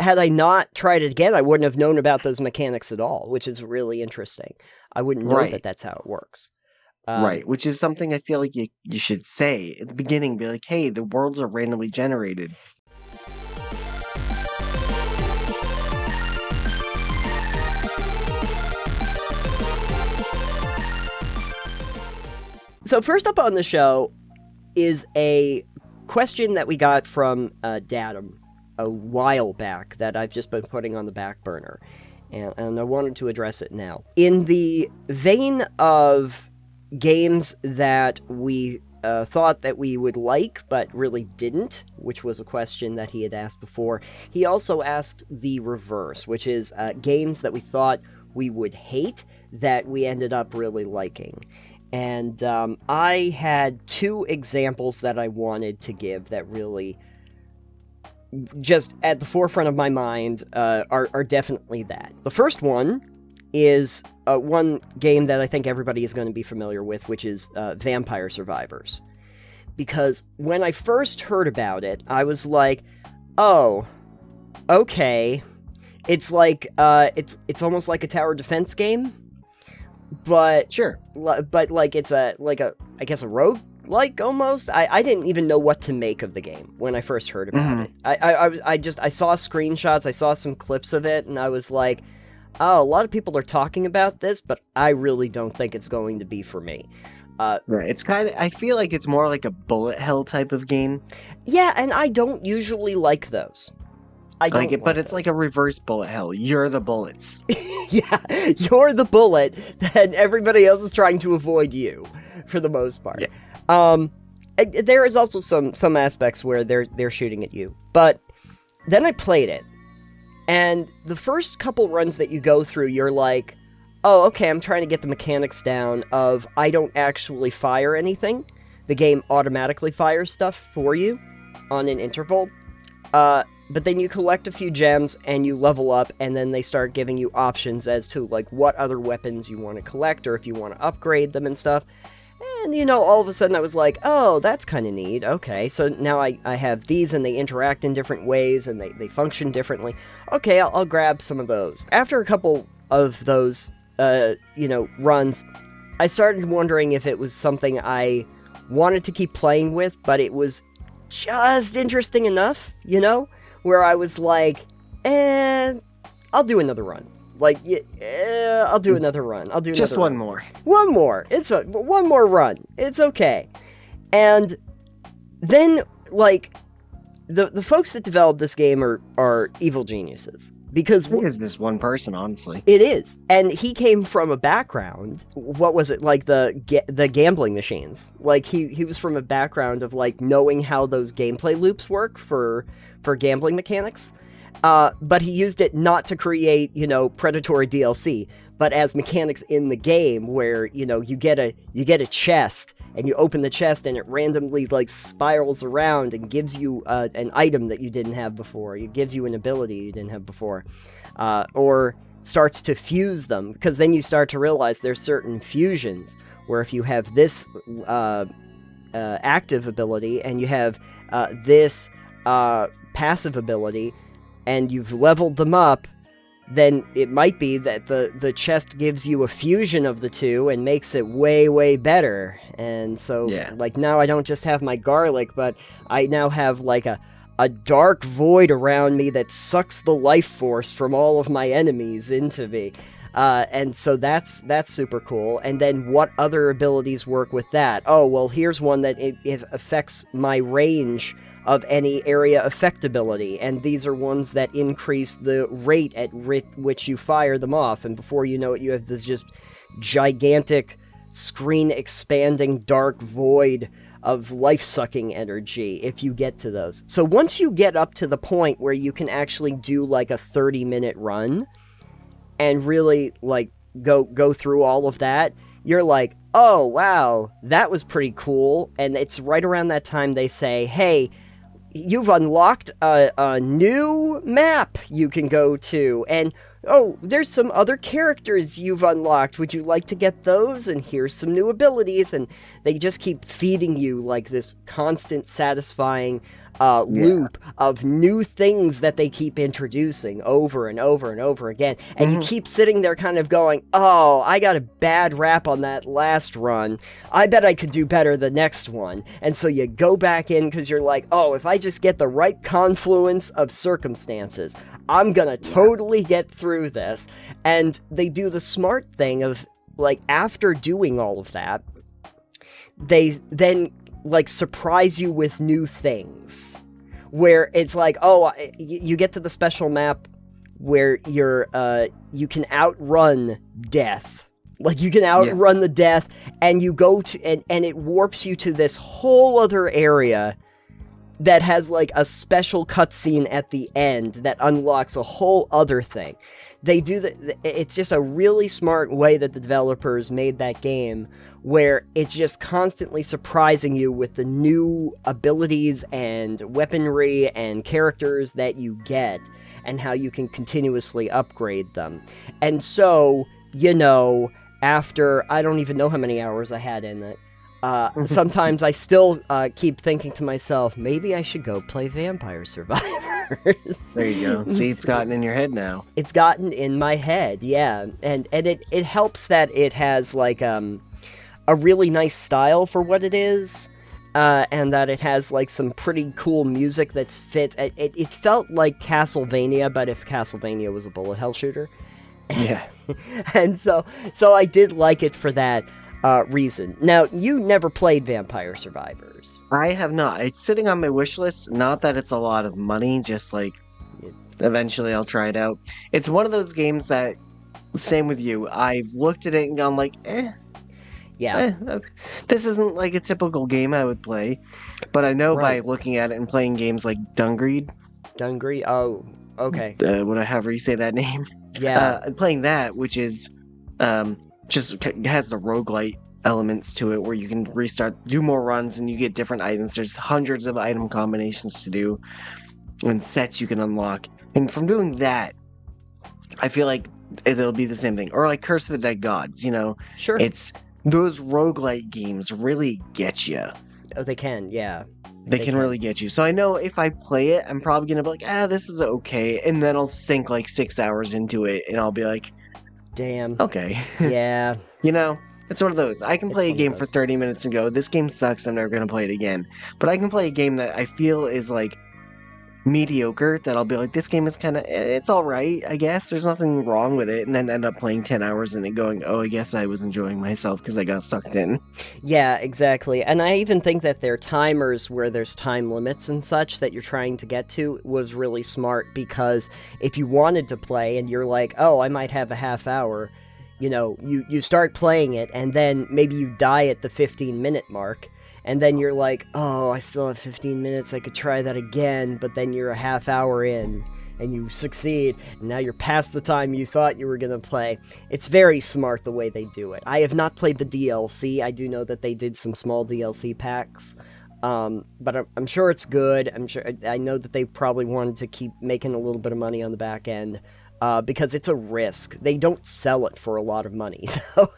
had I not tried it again, I wouldn't have known about those mechanics at all, which is really interesting. I wouldn't know that that's how it works. Right, which is something I feel like you should say at the beginning, be like, hey, the worlds are randomly generated. So first up on the show is a question that we got from Dadam a while back that I've just been putting on the back burner, and I wanted to address it now. In the vein of games that we thought that we would like, but really didn't, which was a question that he had asked before, he also asked the reverse, which is games that we thought we would hate that we ended up really liking. And I had two examples that I wanted to give that really, just at the forefront of my mind, are definitely that. The first one is one game that I think everybody is going to be familiar with, which is Vampire Survivors. Because when I first heard about it, I was like, oh, okay. It's like, it's almost like a tower defense game. But sure, but like it's I guess a roguelike almost. I didn't even know what to make of the game when I first heard about it. I saw screenshots, I saw some clips of it, and I was like, oh, a lot of people are talking about this, but I really don't think it's going to be for me. Right, it's kind of, I feel like it's more like a bullet hell type of game. Yeah, and I don't usually like those. I don't like it, but it's like a reverse bullet hell. You're the bullets. Yeah, you're the bullet that everybody else is trying to avoid you, for the most part. Yeah. There is also some aspects where they're shooting at you. But then I played it, and the first couple runs that you go through, you're like, oh, okay, I'm trying to get the mechanics down of I don't actually fire anything. The game automatically fires stuff for you on an interval. But then you collect a few gems and you level up, and then they start giving you options as to like what other weapons you want to collect or if you want to upgrade them and stuff. And all of a sudden I was like, oh, that's kind of neat. Okay, so now I have these and they interact in different ways and they function differently. Okay, I'll grab some of those. After a couple of those, runs, I started wondering if it was something I wanted to keep playing with, but it was just interesting enough, where I was like, I'll do another run. Like, I'll do another run. I'll do another just one run. more. One more. One more run. It's okay. And then, like, the folks that developed this game are evil geniuses. Because it is this one person, honestly. It is. And he came from a background, what was it, like the gambling machines. Like, he was from a background of, like, knowing how those gameplay loops work for gambling mechanics. But he used it not to create, predatory DLC, but as mechanics in the game where, you get a chest, and you open the chest and it randomly, like, spirals around and gives you an item that you didn't have before. It gives you an ability you didn't have before. Or starts to fuse them, because then you start to realize there's certain fusions where if you have this active ability and you have this passive ability and you've leveled them up, then it might be that the chest gives you a fusion of the two and makes it way, way better. And so, like, now I don't just have my garlic, but I now have, like, a dark void around me that sucks the life force from all of my enemies into me. And so that's super cool. And then what other abilities work with that? Oh, well, here's one that it affects my range of any area affectability, and these are ones that increase the rate at which you fire them off, and before you know it, you have this just gigantic, screen-expanding dark void of life-sucking energy if you get to those. So once you get up to the point where you can actually do, like, a 30-minute run, and really, like, go through all of that, you're like, oh, wow, that was pretty cool, and it's right around that time they say, hey, you've unlocked a new map you can go to, and oh, there's some other characters you've unlocked. Would you like to get those? And here's some new abilities, and they just keep feeding you like this constant, satisfying loop of new things that they keep introducing over and over and over again. And you keep sitting there kind of going, oh, I got a bad rap on that last run. I bet I could do better the next one. And so you go back in because you're like, oh, if I just get the right confluence of circumstances, I'm gonna totally get through this. And they do the smart thing of, like, after doing all of that, they then, like, surprise you with new things. Where it's like, oh, you get to the special map where you can outrun death. Like, you can outrun the death, and you go to, and it warps you to this whole other area that has, like, a special cutscene at the end that unlocks a whole other thing. They do it's just a really smart way that the developers made that game, where it's just constantly surprising you with the new abilities and weaponry and characters that you get, and how you can continuously upgrade them. And so, after, I don't even know how many hours I had in it, sometimes I still keep thinking to myself, maybe I should go play Vampire Survivors. There you go. See, it's gotten in your head now. It's gotten in my head, yeah. And it helps that it has, like, a really nice style for what it is, and that it has, like, some pretty cool music that's fit. It felt like Castlevania, but if Castlevania was a bullet hell shooter. Yeah. And so I did like it for that reason. Now, you never played Vampire Survivors. I have not. It's sitting on my wish list. Not that it's a lot of money, just like eventually I'll try it out. It's one of those games that, same with you, I've looked at it and gone like, Yeah. This isn't like a typical game I would play. But I know by looking at it and playing games like Dungreed. Dungreed? Oh, okay. However you say that name. Yeah. Playing that, which is just has the roguelite elements to it, where you can restart, do more runs, and you get different items. There's hundreds of item combinations to do, and sets you can unlock. And from doing that, I feel like it'll be the same thing. Or like Curse of the Dead Gods, Sure. It's those roguelite games really get you. Oh, they can, yeah. They can really get you. So I know if I play it, I'm probably going to be like, this is okay. And then I'll sink like 6 hours into it, and I'll be like, damn. Okay. Yeah. It's one of those. I can play a game for 30 minutes and go, this game sucks, I'm never going to play it again. But I can play a game that I feel is like mediocre, that I'll be like, this game is kind of, it's alright, I guess. There's nothing wrong with it. And then end up playing 10 hours in it going, oh, I guess I was enjoying myself because I got sucked in. Yeah, exactly. And I even think that their timers, where there's time limits and such that you're trying to get to, was really smart, because if you wanted to play and you're like, oh, I might have a half hour, you start playing it, and then maybe you die at the 15-minute mark, and then you're like, oh, I still have 15 minutes, I could try that again, but then you're a half hour in, and you succeed, and now you're past the time you thought you were going to play. It's very smart the way they do it. I have not played the DLC. I do know that they did some small DLC packs, but I'm sure it's good. I know that they probably wanted to keep making a little bit of money on the back end, because it's a risk. They don't sell it for a lot of money, so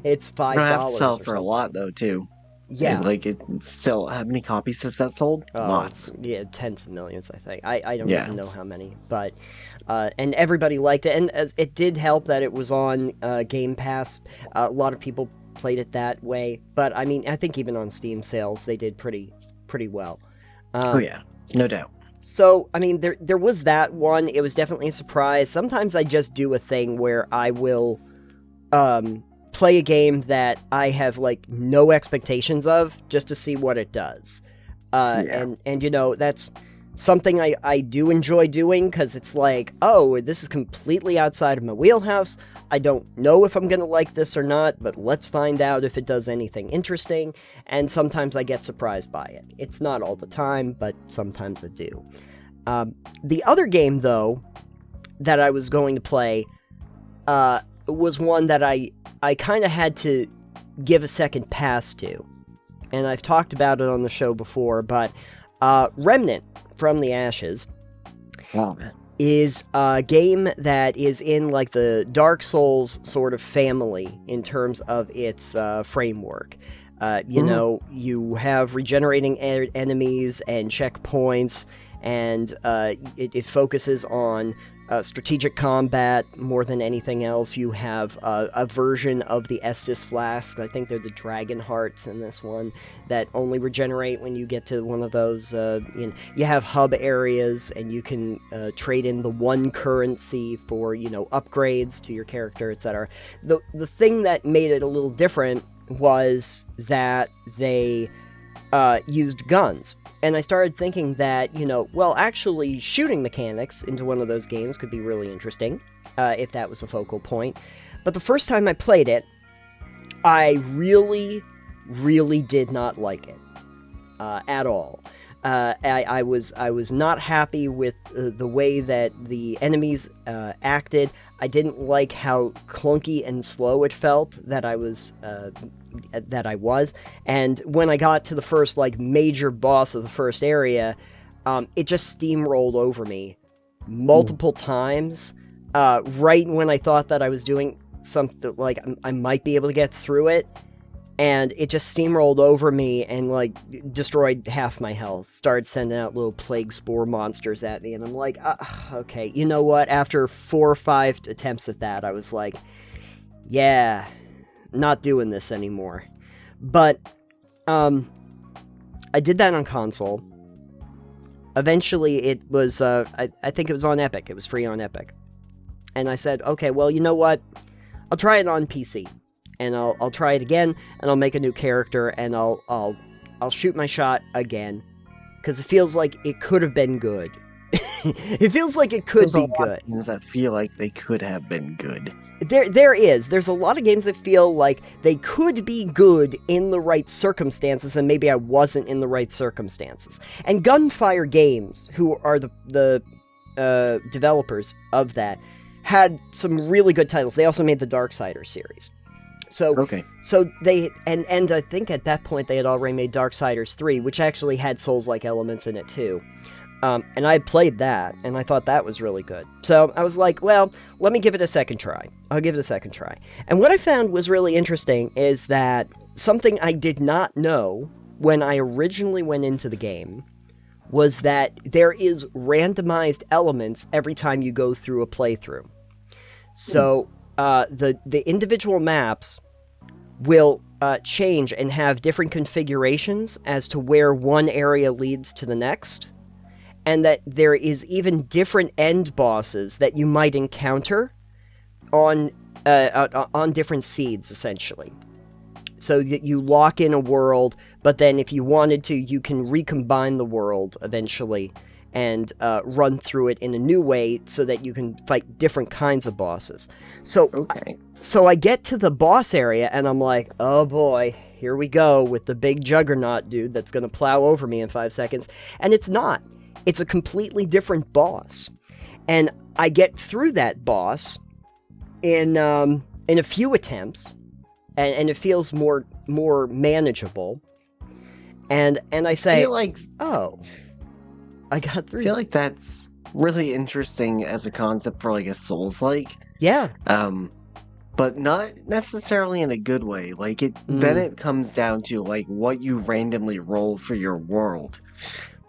it's $5. You don't have to sell it for a lot, though, too. Yeah. How many copies has that sold? Lots. Yeah, tens of millions, I think. I don't even know how many, but, and everybody liked it, and it did help that it was on Game Pass. A lot of people played it that way, but, I mean, I think even on Steam sales, they did pretty well. Oh, yeah. No doubt. So, I mean, there was that one. It was definitely a surprise. Sometimes I just do a thing where I will play a game that I have, like, no expectations of, just to see what it does. And that's something I do enjoy doing, because it's like, oh, this is completely outside of my wheelhouse. I don't know if I'm going to like this or not, but let's find out if it does anything interesting, and sometimes I get surprised by it. It's not all the time, but sometimes I do. The other game, though, that I was going to play was one that I kind of had to give a second pass to, and I've talked about it on the show before, but Remnant from the Ashes. Oh, man. Is a game that is in, like, the Dark Souls sort of family in terms of its framework. You know, you have regenerating enemies and checkpoints, and it focuses on strategic combat more than anything else. You have a version of the Estus Flask, I think they're the Dragon Hearts in this one, that only regenerate when you get to one of those. You have hub areas, and you can trade in the one currency for, upgrades to your character, etc. The thing that made it a little different was that they used guns. And I started thinking that, actually shooting mechanics into one of those games could be really interesting, if that was a focal point. But the first time I played it, I really, really did not like it at all. I was not happy with the way that the enemies acted. I didn't like how clunky and slow it felt that I was. And when I got to the first major boss of the first area, it just steamrolled over me multiple times. Right when I thought that I was doing something I might be able to get through it, and it just steamrolled over me and destroyed half my health. Started sending out little plague spore monsters at me, and I'm like, okay, you know what? After 4 or 5 attempts at that, I was like, yeah, not doing this anymore. But I did that on console. Eventually, it was I think it was on Epic. It was free on Epic, and I said, okay, well, you know what? I'll try it on PC. And I'll try it again, and I'll make a new character, and I'll shoot my shot again, because it feels like it could have been good. It feels like it could be good. Games that feel like they could have been good. There's a lot of games that feel like they could be good in the right circumstances, and maybe I wasn't in the right circumstances. And Gunfire Games, who are the developers of that, had some really good titles. They also made the Darksiders series. So they and I think at that point they had already made Darksiders 3, which actually had Souls-like elements in it too. And I played that, and I thought that was really good. So I was like, well, let me give it a second try. I'll give it a second try. And what I found was really interesting is that something I did not know when I originally went into the game was that there is randomized elements every time you go through a playthrough. So the individual maps will change and have different configurations as to where one area leads to the next, and that there is even different end bosses that you might encounter on different seeds, essentially. So that you lock in a world, but then if you wanted to, you can recombine the world eventually and run through it in a new way so that you can fight different kinds of bosses. So I get to the boss area, and I'm like, oh boy, here we go with the big juggernaut dude that's going to plow over me in 5 seconds. And it's not. It's a completely different boss. And I get through that boss in a few attempts, and it feels more manageable. And I say, oh, I got through. I feel like that's really interesting as a concept for a Souls-like. Yeah. But not necessarily in a good way. Then it comes down to what you randomly roll for your world.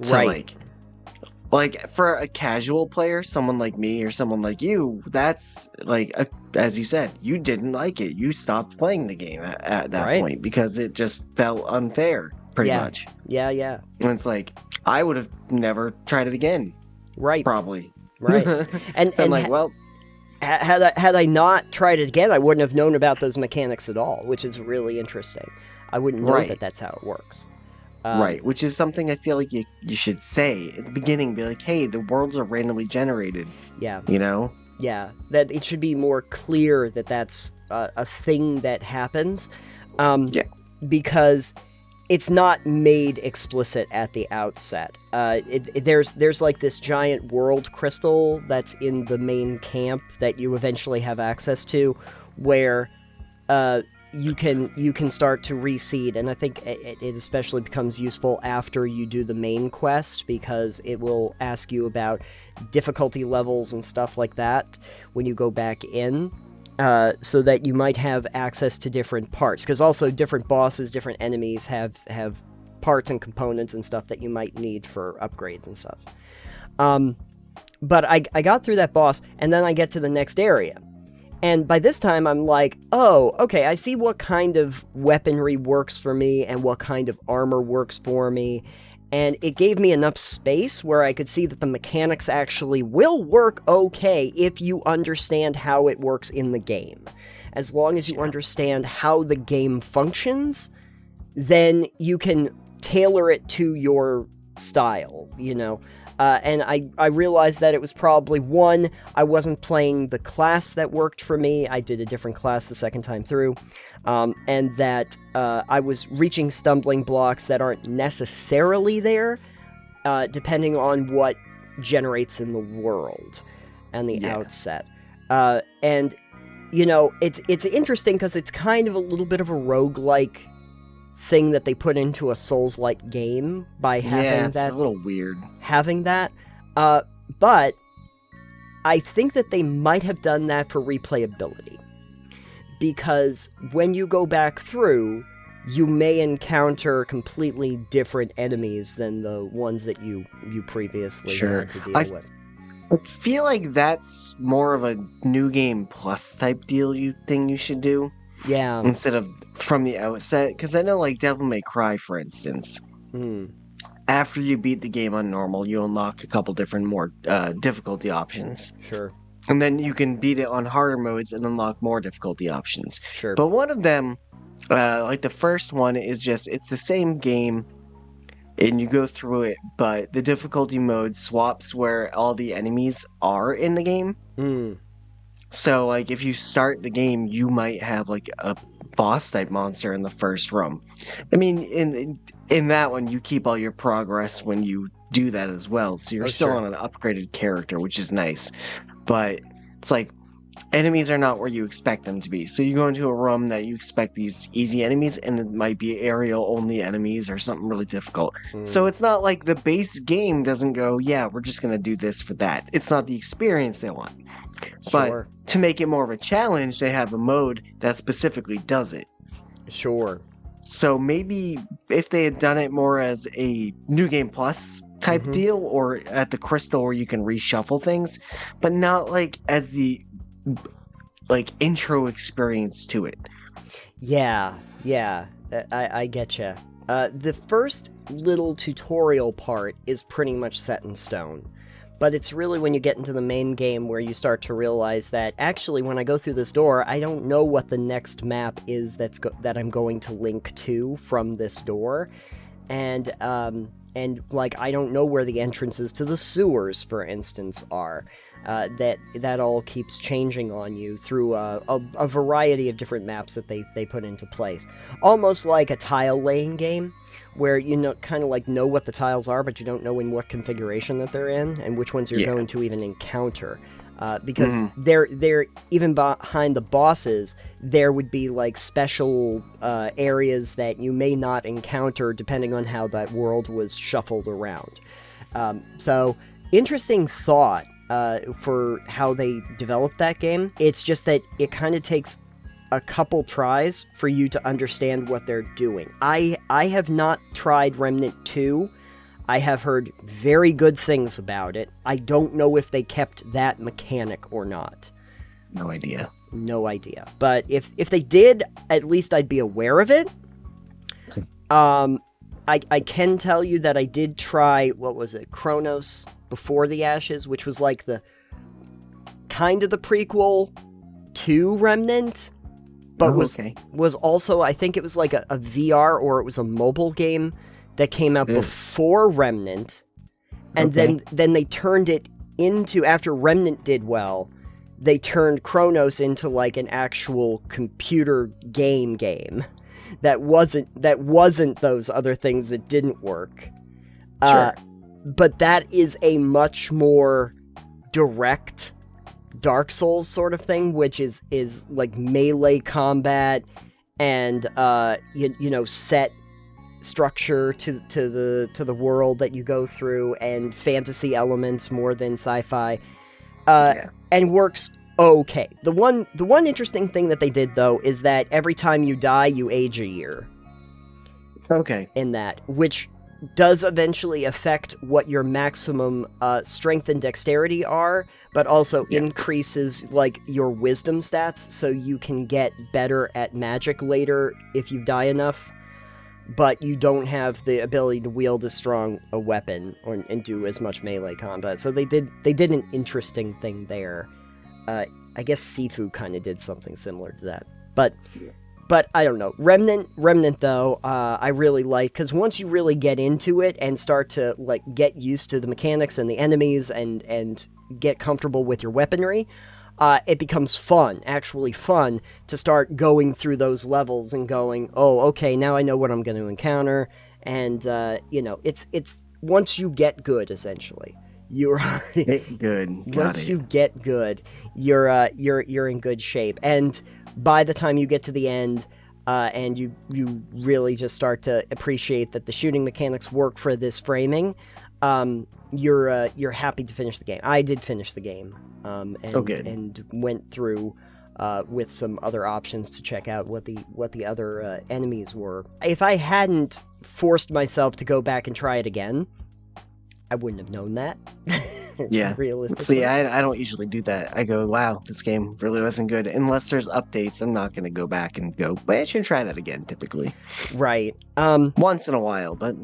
So, right. For a casual player, someone like me or someone like you, that's as you said, you didn't like it. You stopped playing the game at that point because it just felt unfair, pretty much. Yeah. And it's I would have never tried it again. Right. Probably. Right. And well, had I not tried it again, I wouldn't have known about those mechanics at all, which is really interesting. I wouldn't know that that's how it works. Right, which is something I feel like you should say at the beginning. Be like, hey, the worlds are randomly generated. Yeah. Yeah, that it should be more clear that that's a thing that happens. Because it's not made explicit at the outset. There's this giant world crystal that's in the main camp that you eventually have access to, where you can start to reseed, and I think it especially becomes useful after you do the main quest, because it will ask you about difficulty levels and stuff like that when you go back in. so that you might have access to different parts. Because also different bosses, different enemies have parts and components and stuff that you might need for upgrades and stuff. But I got through that boss, and then I get to the next area. And by this time, I'm like, oh, okay, I see what kind of weaponry works for me and what kind of armor works for me. And it gave me enough space where I could see that the mechanics actually will work okay if you understand how it works in the game. As long as you understand how the game functions, then you can tailor it to your style, you know? And I realized that it was probably, one, I wasn't playing the class that worked for me. I did a different class the second time through. And that I was reaching stumbling blocks that aren't necessarily there, depending on what generates in the world and the outset. And, you know, it's interesting because it's kind of a little bit of a roguelike thing that they put into a Souls-like game by having it's a little weird. Having that. But I think that they might have done that for replayability. Because when you go back through, you may encounter completely different enemies than the ones that you previously had to deal with. I feel like that's more of a New Game Plus type deal thing you should do. Yeah. Instead of from the outset, because I know, like, Devil May Cry, for instance, after you beat the game on normal, you unlock a couple different more difficulty options. Sure. And then you can beat it on harder modes and unlock more difficulty options. Sure. But one of them, like the first one, is just, it's the same game, and you go through it, but the difficulty mode swaps where all the enemies are in the game. So, like, if you start the game, you might have, like, a boss-type monster in the first room. I mean, in that one, you keep all your progress when you do that as well, so you're still on an upgraded character, which is nice. But it's like, enemies are not where you expect them to be. So you go into a room that you expect these easy enemies, and it might be aerial-only enemies or something really difficult. So it's not like the base game doesn't go, yeah, we're just going to do this for that. It's not the experience they want. But to make it more of a challenge, they have a mode that specifically does it. Sure. So maybe if they had done it more as a New Game Plus type deal, or at the Crystal where you can reshuffle things, but not like as the like intro experience to it. Yeah, I getcha. The first little tutorial part is pretty much set in stone. But it's really when you get into the main game where you start to realize that, actually, when I go through this door, I don't know what the next map is that I'm going to link to from this door. And like, I don't know where the entrances to the sewers, for instance, are. That all keeps changing on you through a variety of different maps that they put into place. Almost like a tile-laying game, where you kind of know what the tiles are, but you don't know in what configuration that they're in, and which ones you're going to even encounter. Because they're even behind the bosses, there would be like special areas that you may not encounter depending on how that world was shuffled around. So, interesting thought for how they developed that game. It's just that it kind of takes a couple tries for you to understand what they're doing. I have not tried Remnant 2. I have heard very good things about it. I don't know if they kept that mechanic or not. No idea. But if they did, at least I'd be aware of it. I can tell you that I did try, what was it, Chronos Before the Ashes, which was like the kind of the prequel to Remnant, but was also, I think it was like a VR, or it was a mobile game that came out before Remnant, and then they turned it into, after Remnant did well, they turned Chronos into like an actual computer game that wasn't those other things that didn't work. But that is a much more direct Dark Souls sort of thing, which is like melee combat and set structure to the world that you go through, and fantasy elements more than sci-fi, and works okay. The one interesting thing that they did, though, is that every time you die, you age a year. Okay. In that, which does eventually affect what your maximum strength and dexterity are, but also increases like your wisdom stats, so you can get better at magic later if you die enough, but you don't have the ability to wield as strong a weapon and do as much melee combat. So they did an interesting thing there. I guess Sifu kind of did something similar to that, but I don't know. Remnant though, I really like, because once you really get into it and start to like get used to the mechanics and the enemies and get comfortable with your weaponry, it becomes actually fun to start going through those levels and going, oh, okay, now I know what I'm going to encounter, and it's once you get good, essentially. You're good. Once you get good, you're in good shape, and by the time you get to the end, and you really just start to appreciate that the shooting mechanics work for this framing, you're happy to finish the game. I did finish the game, and went through with some other options to check out what the other enemies were. If I hadn't forced myself to go back and try it again, I wouldn't have known that. Yeah. Realistically. See, I don't usually do that. I go, wow, this game really wasn't good. Unless there's updates, I'm not going to go back and go, but I should try that again, typically. Right. Once in a while, but...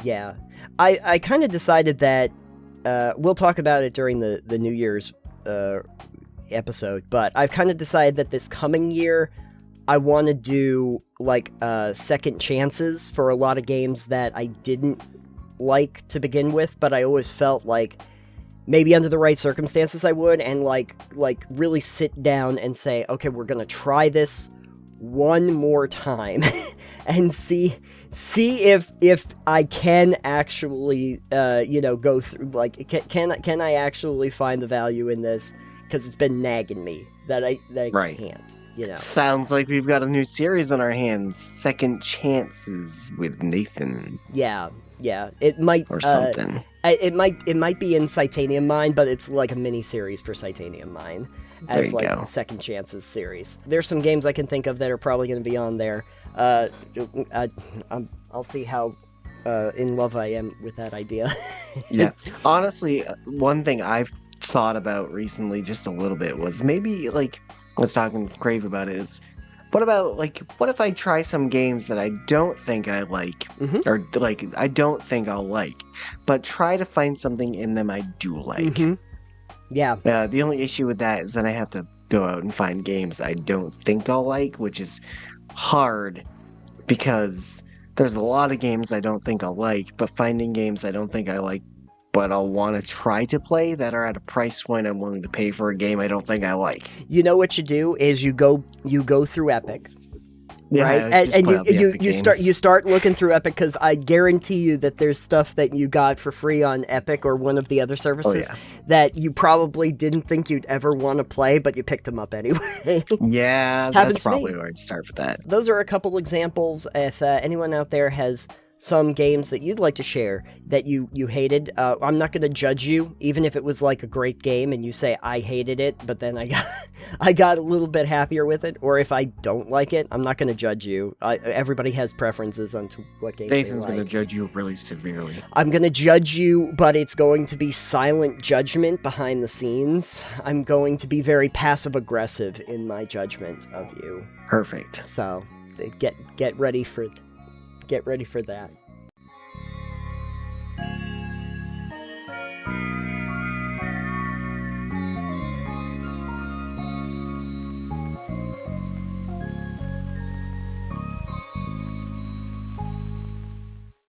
Yeah. I kind of decided that, we'll talk about it during the New Year's episode, but I've kind of decided that this coming year, I want to do, like, second chances for a lot of games that I didn't like to begin with, but I always felt like maybe under the right circumstances I would, and like really sit down and say, okay, we're gonna try this one more time and see if I can actually go through, like, can I actually find the value in this, because it's been nagging me that I Right. can't. Sounds like we've got a new series on our hands. Second Chances with Nathan. Yeah, it might or something. It might be in Titanium Mine, but it's like a mini series for Titanium Mine as like go. Second Chances series. There's some games I can think of that are probably going to be on there. I'll see how in love I am with that idea. Yeah, honestly, one thing I've thought about recently just a little bit was maybe, like, I was talking with Crave about it, is what if I try some games that I don't think I like, or like I don't think I'll like, but try to find something in them I do like. Yeah. The only issue with that is that I have to go out and find games I don't think I'll like, which is hard because there's a lot of games I don't think I'll like, but finding games I don't think I like but I'll want to try to play that are at a price point I'm willing to pay for a game I don't think I like. You know what you do is you go through Epic. Yeah, right? And you start looking through Epic, because I guarantee you that there's stuff that you got for free on Epic or one of the other services that you probably didn't think you'd ever want to play, but you picked them up anyway. Yeah, that's probably where I'd start with that. Those are a couple examples. If anyone out there has some games that you'd like to share that you hated, I'm not going to judge you, even if it was like a great game and you say I hated it, but then I got a little bit happier with it, or if I don't like it, I'm not going to judge you. Everybody has preferences on what games Nathan's they like. going to judge you really severely. I'm going to judge you, but it's going to be silent judgment behind the scenes. I'm going to be very passive-aggressive in my judgment of you. Perfect. So get ready for that.